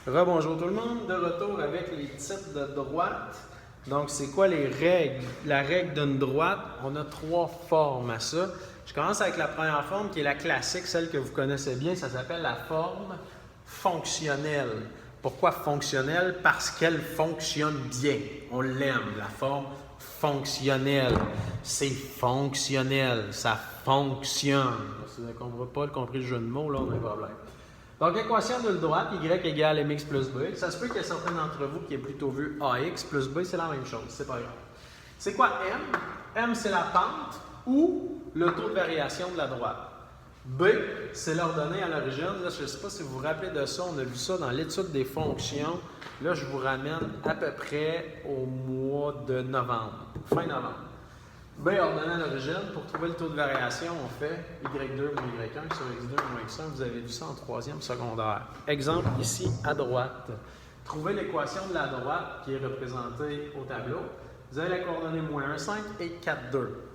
Rebonjour tout le monde, de retour avec les types de droite. Donc, c'est quoi les règles? La règle d'une droite, on a trois formes à ça. Je commence avec la première forme qui est la classique, celle que vous connaissez bien, ça s'appelle la forme fonctionnelle. Pourquoi fonctionnelle? Parce qu'elle fonctionne bien. On l'aime, la forme fonctionnelle. C'est fonctionnel, ça fonctionne. Si vous n'avez pas compris le jeu de mots, là, on a un problème. Donc, équation de droite, y égale mx plus b. Ça se peut qu'il y ait certains d'entre vous qui aient plutôt vu ax plus b, c'est la même chose, c'est pas grave. C'est quoi m? M, c'est la pente ou le taux de variation de la droite. B, c'est l'ordonnée à l'origine. Là, je ne sais pas si vous vous rappelez de ça, on a vu ça dans l'étude des fonctions. Là, je vous ramène à peu près au mois de novembre, fin novembre. B, ordonnée à l'origine, pour trouver le taux de variation, on fait y2 moins y1 sur x2 moins x1. Vous avez vu ça en troisième secondaire. Exemple ici à droite. Trouvez l'équation de la droite qui est représentée au tableau. Vous avez la coordonnée moins 1, 5 et 4, 2.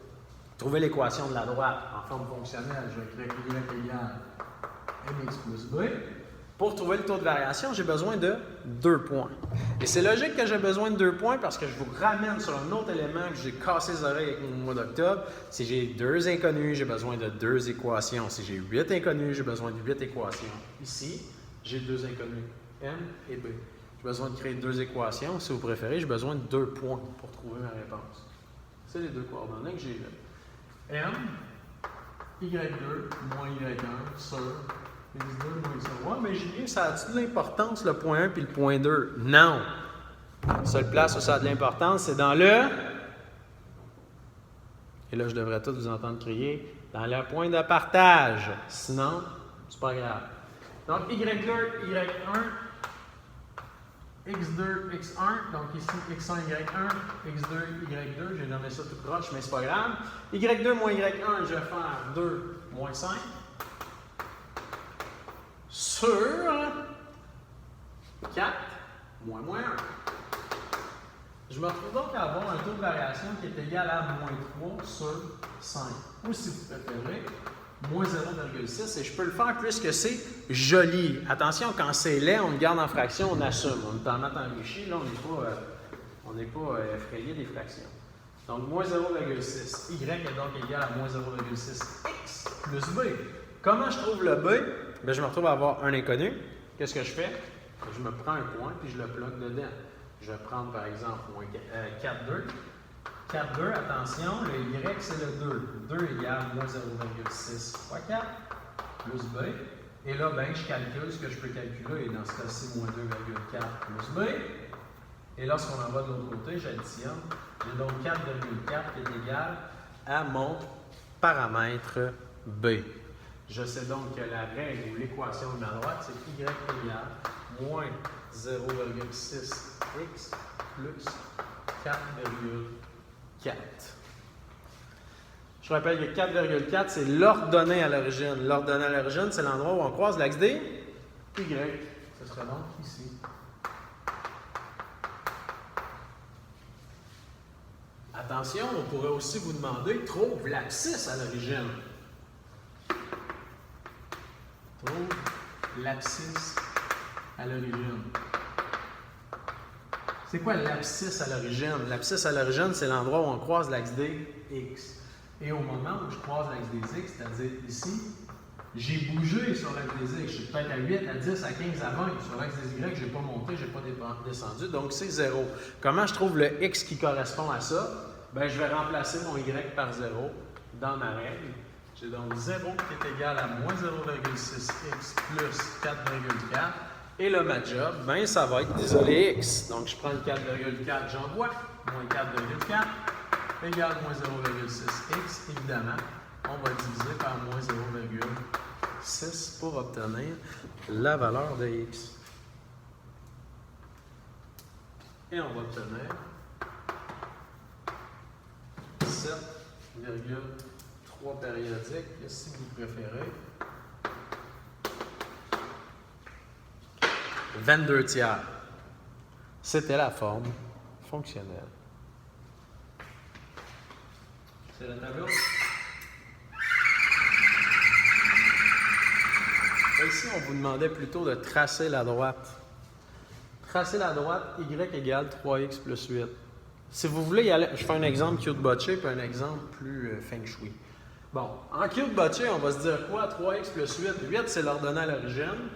Trouvez l'équation de la droite en forme fonctionnelle. Je vais écrire y égale mx plus b. Pour trouver le taux de variation, j'ai besoin de 2 points. Et c'est logique que j'ai besoin de 2 points parce que je vous ramène sur un autre élément que j'ai cassé les oreilles avec mon mois d'octobre. Si j'ai 2 inconnus, j'ai besoin de 2 équations. Si j'ai 8 inconnus, j'ai besoin de 8 équations. Ici, j'ai 2 inconnus, m et b. J'ai besoin de créer 2 équations. Si vous préférez, j'ai besoin de 2 points pour trouver ma réponse. C'est les deux coordonnées que j'ai là. M, y2 moins y1 sur x2 moins x1. Ouais, mais Julien, ça a-tu de l'importance le point 1 puis le point 2? Non. La seule place où ça a de l'importance, c'est dans le... Et là, je devrais tous vous entendre crier. Dans le point de partage. Sinon, c'est pas grave. Donc, y2, y1, x2, x1. Donc ici, x1, y1, x2, y2. J'ai nommé ça tout proche, mais c'est pas grave. y2 moins y1, je vais faire 2 moins 5. Sur 4 moins 1. Je me retrouve donc à avoir un taux de variation qui est égal à moins 3 sur 5. Ou si vous préférez, moins 0,6. Et je peux le faire puisque c'est joli. Attention, quand c'est laid, on le garde en fraction, on assume. On est en maths enrichi, là, on n'est pas effrayé des fractions. Donc, moins 0,6. Y est donc égal à moins 0,6x plus b. Comment je trouve le b? Bien, je me retrouve à avoir un inconnu. Qu'est-ce que je fais? Je me prends un point puis je le plug dedans. Je vais prendre par exemple 4, 2. 4, 2, attention, le y c'est le 2. 2 égale moins 0,6 fois 4 plus b. Et là, ben, je calcule ce que je peux calculer. Et dans ce cas-ci, moins 2,4 plus b. Et lorsqu'on en va de l'autre côté, j'additionne. J'ai donc 4,4 qui est égal à mon paramètre b. Je sais donc que la règle ou l'équation de ma droite, c'est y égale moins 0,6x plus 4,4. Je rappelle que 4,4, c'est l'ordonnée à l'origine. L'ordonnée à l'origine, c'est l'endroit où on croise l'axe des y. Ce serait donc ici. Attention, on pourrait aussi vous demander, trouve l'abscisse à l'origine. Trouve l'abscisse à l'origine. C'est quoi l'abscisse à l'origine? L'abscisse à l'origine, c'est l'endroit où on croise l'axe des x. Et au moment où je croise l'axe des x, c'est-à-dire ici, j'ai bougé sur l'axe des x. Je suis peut-être à 8, à 10, à 15, à 20. Sur l'axe des y, je n'ai pas monté, je n'ai pas descendu, donc c'est 0. Comment je trouve le x qui correspond à ça? Bien, je vais remplacer mon y par 0 dans ma règle. J'ai donc 0 qui est égal à moins 0,6x plus 4,4. Et là, ma job, ben, ça va être d'isoler x. Donc, je prends le 4,4, j'envoie. Moins 4,4 égale moins 0,6x. Évidemment, on va diviser par moins 0,6 pour obtenir la valeur de x. Et on va obtenir 7,3 périodiques, si vous préférez. 22 tiers. C'était la forme fonctionnelle. C'est le tableau. Ici, on vous demandait plutôt de tracer la droite. Tracez la droite, y égale 3x plus 8. Si vous voulez y aller, je fais un exemple cute botché puis un exemple plus feng shui. Bon, en cute botché, on va se dire quoi? 3x plus 8. 8, c'est l'ordonnée à l'origine.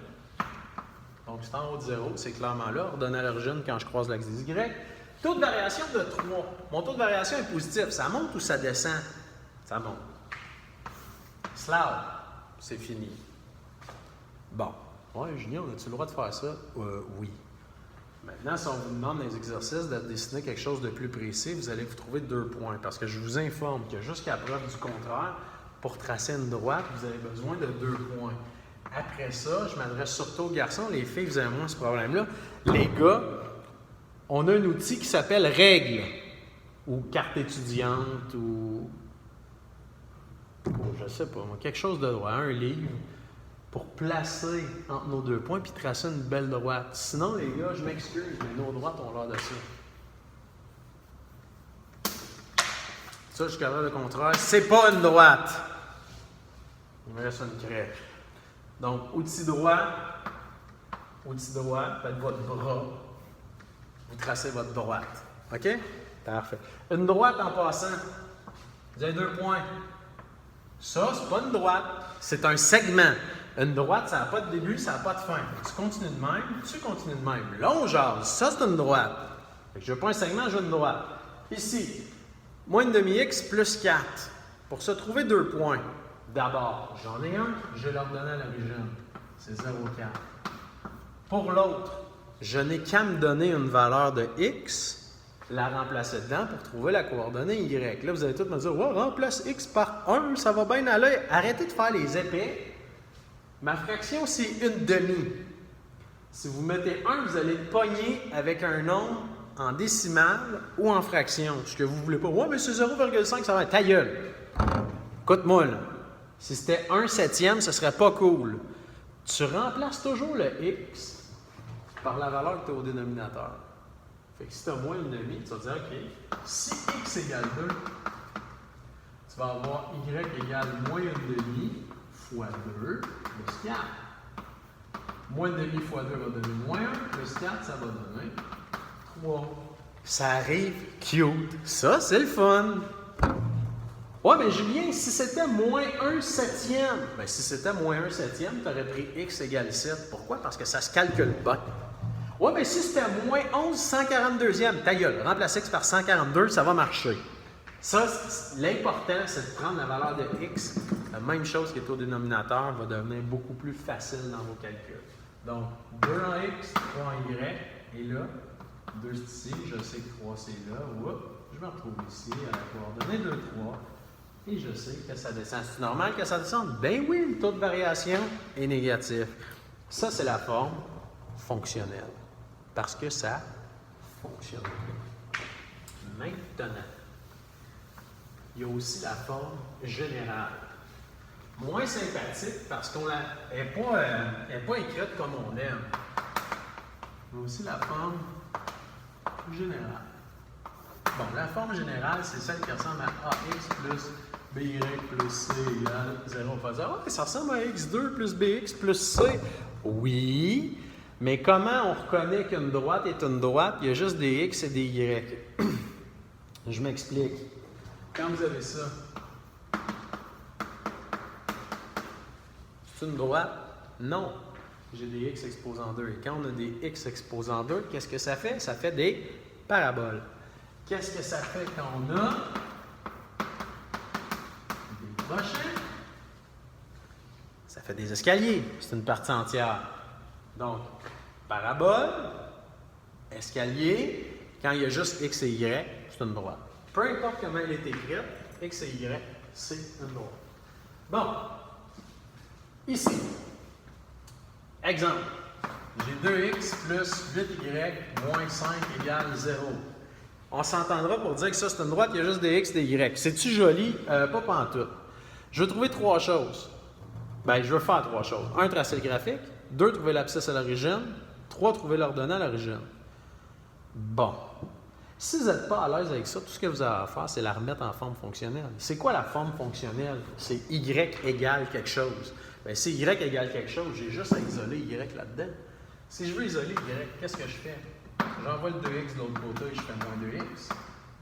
Donc, c'est en haut de 0, c'est clairement là. Ordonnée à l'origine quand je croise l'axe des y. Taux de variation de 3. Mon taux de variation est positif. Ça monte ou ça descend? Ça monte. Slide, c'est fini. Bon. Ouais, Julien, as-tu le droit de faire ça? Oui. Maintenant, si on vous demande dans les exercices de dessiner quelque chose de plus précis, vous allez vous trouver 2 points. Parce que je vous informe que jusqu'à preuve du contraire, pour tracer une droite, vous avez besoin de 2 points. Après ça, je m'adresse surtout aux garçons. Les filles, vous avez moins ce problème-là. Les gars, on a un outil qui s'appelle règle ou carte étudiante ou je sais pas, quelque chose de droit, un livre, pour placer entre nos 2 points puis tracer une belle droite. Sinon, les gars, je m'excuse, mais nos droites ont l'air de ça. Ça, jusqu'à l'heure le contraire, c'est pas une droite. Il me reste une crèche. Donc, outil droit, faites votre bras, vous tracez votre droite. OK? Parfait. Une droite en passant, vous avez 2 points. Ça, c'est pas une droite, c'est un segment. Une droite, ça n'a pas de début, ça n'a pas de fin. Tu continues de même, tu continues de même. Là, on jase. Ça, c'est une droite. Fait que je veux pas un segment, je veux une droite. Ici, moins de demi-x plus 4. Pour se trouver 2 points, d'abord, j'en ai un, je vais leur donner à l'origine. C'est 0,4. Pour l'autre, je n'ai qu'à me donner une valeur de x, la remplacer dedans pour trouver la coordonnée y. Là, vous allez tous me dire, ouais, remplace x par 1, ça va bien aller. Arrêtez de faire les épais. Ma fraction, c'est une demi. Si vous mettez 1, vous allez le pogner avec un nombre en décimale ou en fraction. Ce que vous ne voulez pas. Ouais, mais c'est 0,5, ça va être ta gueule. Écoute-moi, là. Si c'était 1/7, ce serait pas cool. Tu remplaces toujours le x par la valeur que tu as au dénominateur. Fait que si tu as moins une demi, tu vas dire, OK, si x égale 2, tu vas avoir y égale moins une demi fois 2 plus 4. Moins de demi fois 2 va donner moins 1, plus 4, ça va donner 3. Ça arrive cute. Ça, c'est le fun. Ouais, mais Julien, si c'était moins 1/7, bien, si c'était moins 1/7, tu aurais pris x égale 7. Pourquoi? Parce que ça se calcule pas. Ouais, mais si c'était moins 11 142e, ta gueule, remplace x par 142, ça va marcher. Ça, l'important, c'est de prendre la valeur de x. La même chose qui est au dénominateur va devenir beaucoup plus facile dans vos calculs. Donc, 2 en x, 3 en y, et là, 2 c'est ici, je sais que 3 c'est là. Oups, je me retrouve ici à la coordonnée 2, 3. Et je sais que ça descend. C'est normal que ça descende? Ben oui, le taux de variation est négatif. Ça, c'est la forme fonctionnelle. Parce que ça fonctionne. Maintenant, il y a aussi la forme générale. Moins sympathique parce qu'on n'est pas écrite comme on aime. Il y a aussi la forme générale. Bon, la forme générale, c'est celle qui ressemble à ax plus by plus c égale 0. On va dire, ah, ça ressemble à x2 plus bx plus c. Oui, mais comment on reconnaît qu'une droite est une droite? Il y a juste des x et des y. Je m'explique. Quand vous avez ça, c'est une droite? Non. J'ai des x exposant 2. Et quand on a des x exposant 2, qu'est-ce que ça fait? Ça fait des paraboles. Qu'est-ce que ça fait quand on a des crochets? Ça fait des escaliers. C'est une partie entière. Donc, parabole, escalier, quand il y a juste x et y, c'est une droite. Peu importe comment elle est écrite, x et y, c'est une droite. Bon, ici, exemple, j'ai 2x plus 8y moins 5 égale 0. On s'entendra pour dire que ça, c'est une droite, il y a juste des x et des y. C'est-tu joli? Pas pantoute. Je veux trouver 3 choses. Bien, je veux faire 3 choses. 1, tracer le graphique. 2, trouver l'abscisse à l'origine. 3, trouver l'ordonnée à l'origine. Bon. Si vous n'êtes pas à l'aise avec ça, tout ce que vous avez à faire, c'est la remettre en forme fonctionnelle. C'est quoi la forme fonctionnelle? C'est y égale quelque chose. Bien, si y égale quelque chose, j'ai juste à isoler y là-dedans. Si je veux isoler y, qu'est-ce que je fais? J'envoie le 2x de l'autre côté, je fais moins 2x.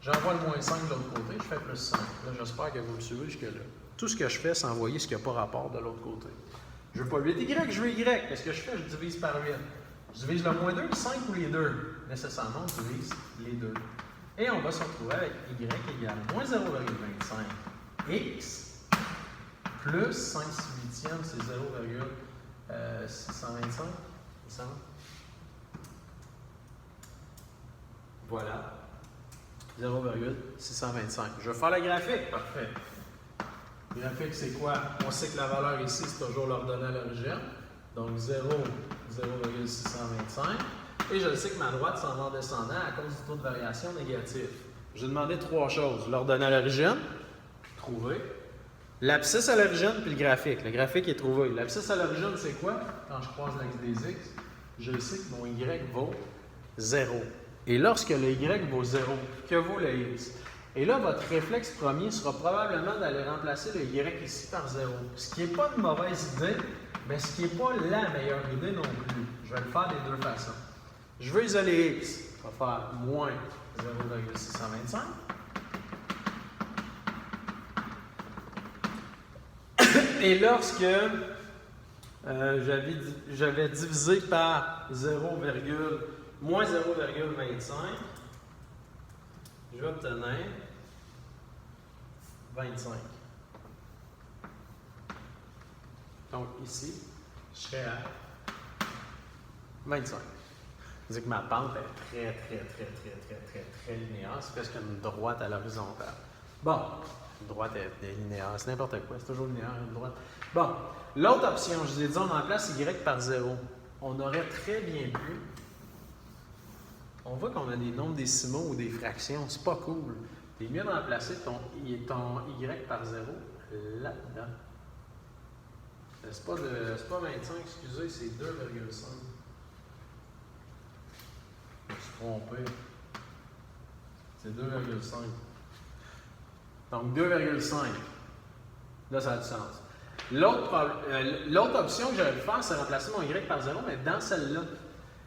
J'envoie le moins 5 de l'autre côté, je fais plus 5. Là, j'espère que vous me suivez jusque-là. Tout ce que je fais, c'est envoyer ce qui n'a pas rapport de l'autre côté. Je veux pas 8y, je veux y. Qu'est-ce que je fais? Je divise par 8. Je divise le moins 2, le 5 ou les deux? Nécessairement, on divise les deux. Et on va se retrouver avec y égale moins 0,25 x plus 5 huitièmes, c'est 0,625. Voilà. 0,625. Je vais faire le graphique. Parfait. Le graphique, c'est quoi? On sait que la valeur ici, c'est toujours l'ordonnée à l'origine. Donc 0, 0,625. Et je sais que ma droite s'en va en descendant à cause du taux de variation négatif. Je vais demander trois choses. L'ordonnée à l'origine, trouver. L'abscisse à l'origine, puis le graphique. Le graphique est trouvé. L'abscisse à l'origine, c'est quoi? Quand je croise l'axe des x, je sais que mon y vaut 0. Et lorsque le y vaut 0, que vaut le x? Et là, votre réflexe premier sera probablement d'aller remplacer le y ici par 0. Ce qui n'est pas une mauvaise idée, mais ce qui n'est pas la meilleure idée non plus. Je vais le faire des deux façons. Je veux isoler x. Je vais faire moins 0,625. Et lorsque j'avais divisé par moins 0,25, je vais obtenir 25. Donc ici, je serai à 25. C'est que ma pente est très linéaire. C'est presque une droite à l'horizontale. Bon, une droite est linéaire, c'est n'importe quoi, c'est toujours linéaire, une droite. Bon, l'autre option, je vous ai dit, on remplace y par 0. On aurait très bien pu. On voit qu'on a des nombres décimaux ou des fractions, c'est pas cool. C'est mieux de remplacer ton y par 0 là-dedans. C'est pas 25, excusez, c'est 2,5. Je me suis trompé. C'est 2,5. Donc 2,5. Là, ça a du sens. L'autre option que j'aurais pu faire, c'est remplacer mon y par 0, mais dans celle-là.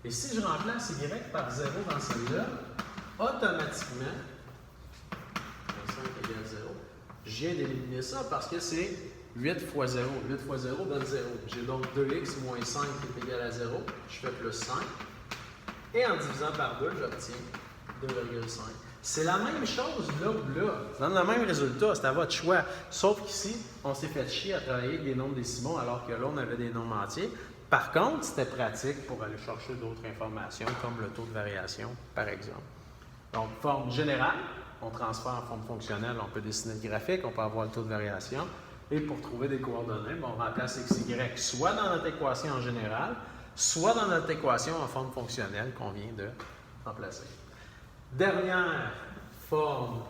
Et si je remplace y par 0 dans celle-là, automatiquement, 5 égale 0, je viens d'éliminer ça parce que c'est 8 fois 0. 8 fois 0 donne 0. J'ai donc 2x moins 5 qui est égal à 0. Je fais plus 5. Et en divisant par 2, j'obtiens 2,5. C'est la même chose là ou là. Ça donne le même résultat, c'est à votre choix. Sauf qu'ici, on s'est fait chier à travailler avec des nombres décimaux alors que là, on avait des nombres entiers. Par contre, c'était pratique pour aller chercher d'autres informations, comme le taux de variation, par exemple. Donc, forme générale, on transfère en forme fonctionnelle, on peut dessiner le graphique, on peut avoir le taux de variation. Et pour trouver des coordonnées, on remplace x, y soit dans notre équation en général, soit dans notre équation en forme fonctionnelle qu'on vient de remplacer. Dernière forme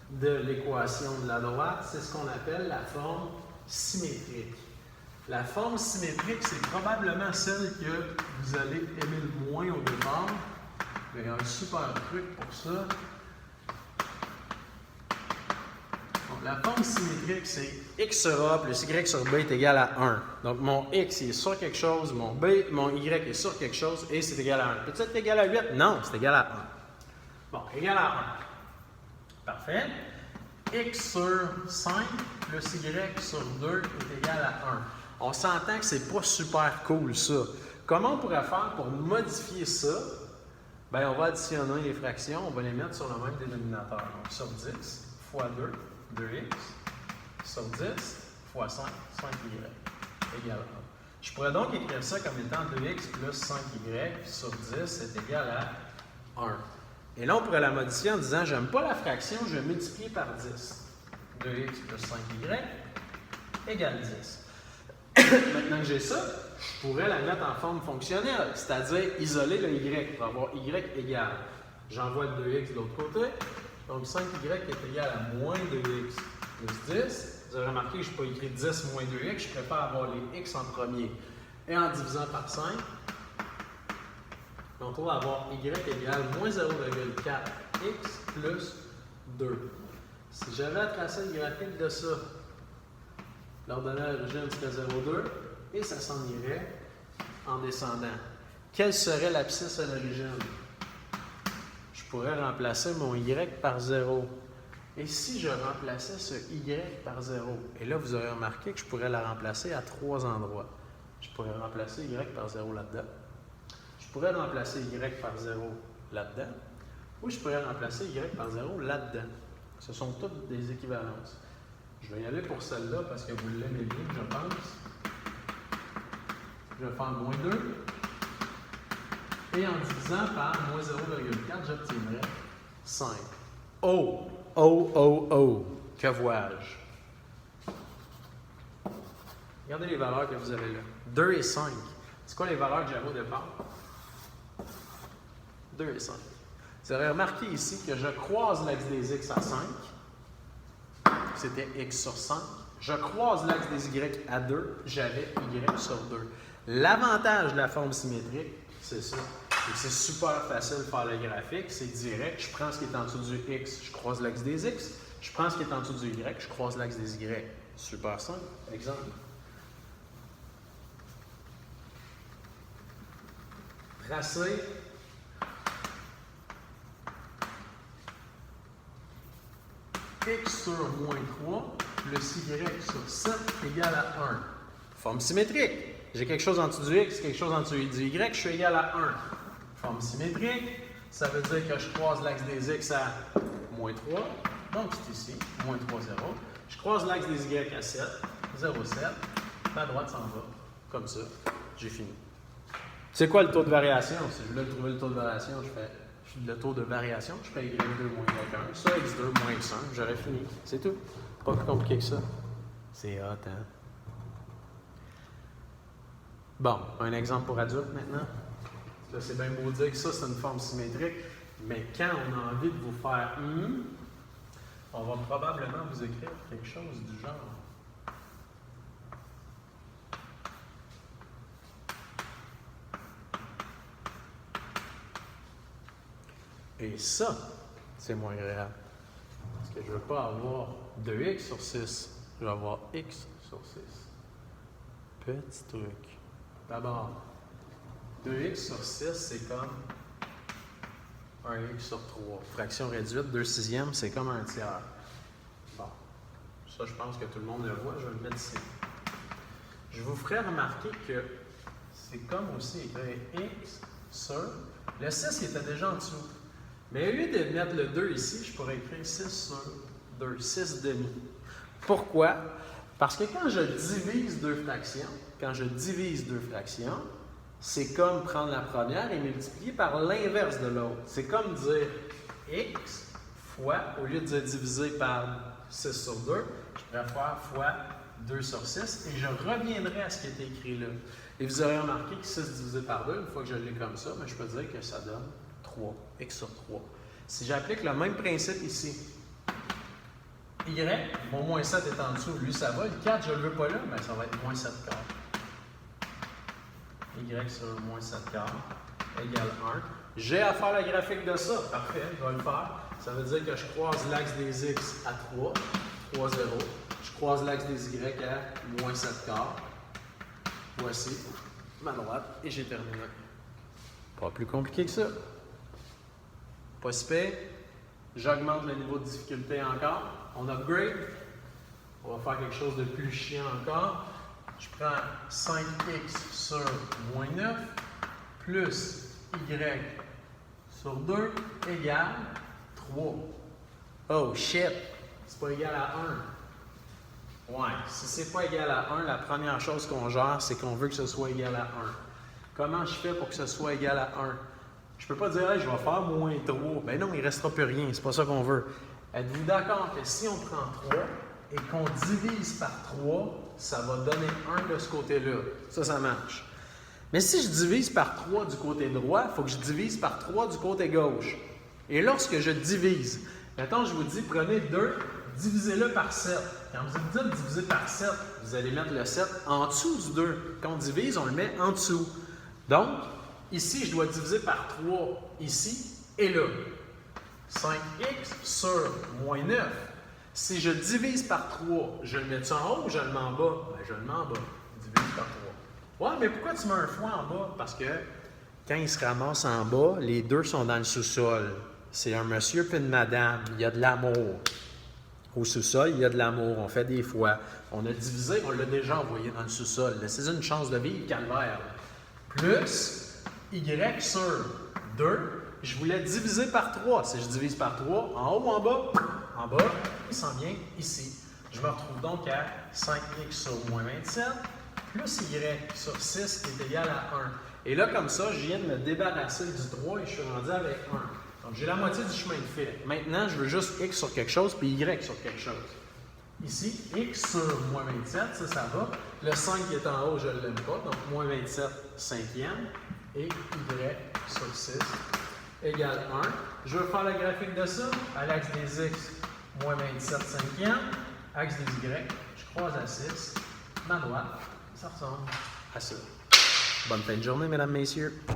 de l'équation de la droite, c'est ce qu'on appelle la forme symétrique. La forme symétrique, c'est probablement celle que vous allez aimer le moins au départ. Il y a un super truc pour ça. Donc, la forme symétrique, c'est x sur a plus y sur b est égal à 1. Donc, mon x est sur quelque chose, mon y est sur quelque chose, et c'est égal à 1. Peut-être être égal à 8? Non, c'est égal à 1. Bon, égal à 1. Parfait. X sur 5 plus y sur 2 est égal à 1. On s'entend que c'est pas super cool, ça. Comment on pourrait faire pour modifier ça? Bien, on va additionner les fractions, on va les mettre sur le même dénominateur. Donc, sur 10 fois 2, 2x, sur 10 fois 5, 5y, égal à 1. Je pourrais donc écrire ça comme étant 2x plus 5y sur 10 est égal à 1. Et là, on pourrait la modifier en disant, j'aime pas la fraction, je vais multiplier par 10. 2x plus 5y égale 10. Maintenant que j'ai ça, je pourrais la mettre en forme fonctionnelle, c'est-à-dire isoler le y pour avoir y égale. J'envoie le 2x de l'autre côté, donc 5y est égal à moins 2x plus 10. Vous avez remarqué que je n'ai pas écrit 10 moins 2x, je préfère avoir les x en premier. Et en divisant par 5, on trouve avoir y égale moins 0,4x plus 2. Si j'avais à tracer le graphique de ça, l'ordonnée à l'origine serait 0,2 et ça s'en irait en descendant. Quelle serait l'abscisse à l'origine? Je pourrais remplacer mon y par 0. Et si je remplaçais ce y par 0? Et là, vous aurez remarqué que je pourrais la remplacer à 3 endroits. Je pourrais remplacer y par 0 là-dedans. Je pourrais remplacer y par 0 là-dedans. Ou je pourrais remplacer y par 0 là-dedans. Ce sont toutes des équivalences. Je vais y aller pour celle-là parce que vous l'aimez bien, je pense. Je vais faire moins 2. Et en divisant par moins 0,4, j'obtiendrai 5. Oh! Oh, oh, oh! Que vois-je? Regardez les valeurs que vous avez là. 2 et 5. C'est quoi les valeurs que j'avais au départ? 2 et 5. Vous aurez remarqué ici que je croise l'axe des x à 5. C'était x sur 5. Je croise l'axe des y à 2. J'avais y sur 2. L'avantage de la forme symétrique, c'est ça. C'est super facile de faire le graphique. C'est direct. Je prends ce qui est en dessous du x, je croise l'axe des x. Je prends ce qui est en dessous du y, je croise l'axe des y. Super simple. Exemple. Tracer x sur moins 3 plus y sur 7 égale à 1. Forme symétrique. J'ai quelque chose en dessous du x, quelque chose en dessous du y, je suis égal à 1. Forme symétrique, ça veut dire que je croise l'axe des x à moins 3, donc c'est ici, moins 3, 0. Je croise l'axe des y à 7, 0, 7. À droite, s'en va. Comme ça, j'ai fini. C'est quoi le taux de variation? Si je voulais trouver le taux de variation, je fais y2 moins y1. Ça, x2 moins x1, j'aurais fini. C'est tout. Pas plus compliqué que ça. C'est hot, hein? Bon, un exemple pour adultes maintenant. Là, c'est bien beau dire que ça, c'est une forme symétrique, mais quand on a envie de vous faire on va probablement vous écrire quelque chose du genre. Et ça, c'est moins agréable. Parce que je ne veux pas avoir 2x sur 6. Je vais avoir x sur 6. Petit truc. D'abord, 2x sur 6, c'est comme 1x sur 3. Fraction réduite, 2 sixièmes, c'est comme un tiers. Bon, ça, je pense que tout le monde le voit. Je vais le mettre ici. Je vous ferai remarquer que c'est comme aussi écrire x sur... Le 6, il était déjà en dessous. Mais au lieu de mettre le 2 ici, je pourrais écrire 6 sur 2, 6 demi. Pourquoi? Parce que quand je divise deux fractions, c'est comme prendre la première et multiplier par l'inverse de l'autre. C'est comme dire x fois, au lieu de dire divisé par 6 sur 2, je pourrais faire fois 2 sur 6 et je reviendrai à ce qui était écrit là. Et vous aurez remarqué que 6 divisé par 2, une fois que je l'ai comme ça, je peux dire que ça donne 3, x sur 3. Si j'applique le même principe ici, y, mon moins 7 est en dessous, lui ça va, le 4 je ne le veux pas là, mais ça va être moins 7 quart. Y sur moins 7 quart égale 1. J'ai à faire la graphique de ça, parfait, je vais le faire. Ça veut dire que je croise l'axe des x à 3, 3, 0. Je croise l'axe des y à moins 7 quart. Voici ma droite et j'ai terminé. Pas plus compliqué que ça. Pas si pire. J'augmente le niveau de difficulté encore. On upgrade. On va faire quelque chose de plus chiant encore. Je prends 5x sur moins 9 plus y sur 2 égale 3. Oh shit! C'est pas égal à 1. Ouais, si c'est pas égal à 1, la première chose qu'on gère, c'est qu'on veut que ce soit égal à 1. Comment je fais pour que ce soit égal à 1? Je peux pas dire, hey, je vais faire moins 3. Ben non, il ne restera plus rien. C'est pas ça qu'on veut. Êtes-vous d'accord que si on prend 3 et qu'on divise par 3, ça va donner 1 de ce côté-là? Ça marche. Mais si je divise par 3 du côté droit, il faut que je divise par 3 du côté gauche. Et lorsque je divise, mettons, je vous dis, prenez 2, divisez-le par 7. Quand vous dites diviser par 7, vous allez mettre le 7 en dessous du 2. Quand on divise, on le met en dessous. Donc, ici, je dois diviser par 3 ici et là. 5x sur moins 9. Si je divise par 3, je le mets en haut ou je le mets en bas? Ben, je le mets en bas. Divise par 3. Ouais, mais pourquoi tu mets un foie en bas? Parce que quand ils se ramassent en bas, les deux sont dans le sous-sol. C'est un monsieur puis une madame. Il y a de l'amour. Au sous-sol, il y a de l'amour. On fait des foies. On a divisé, on l'a déjà envoyé dans le sous-sol. Laissez une chance de vivre, calvaire. Plus Y sur 2. Je voulais diviser par 3. Si je divise par 3, en haut ou en bas? En bas, il s'en vient ici. Je me retrouve donc à 5x sur moins 27, plus y sur 6 qui est égal à 1. Et là, comme ça, je viens de me débarrasser du 3 et je suis rendu avec 1. Donc, j'ai la moitié du chemin de fait. Maintenant, je veux juste x sur quelque chose puis y sur quelque chose. Ici, x sur moins 27, ça va. Le 5 qui est en haut, je ne l'aime pas. Donc, moins 27, cinquième. Et y sur 6 égale 1. Je veux faire le graphique de ça. À l'axe des x, moins 27, cinquième. Axe des y, je croise à 6. Ma droite, ça ressemble à ça. Bonne fin de journée, mesdames, messieurs.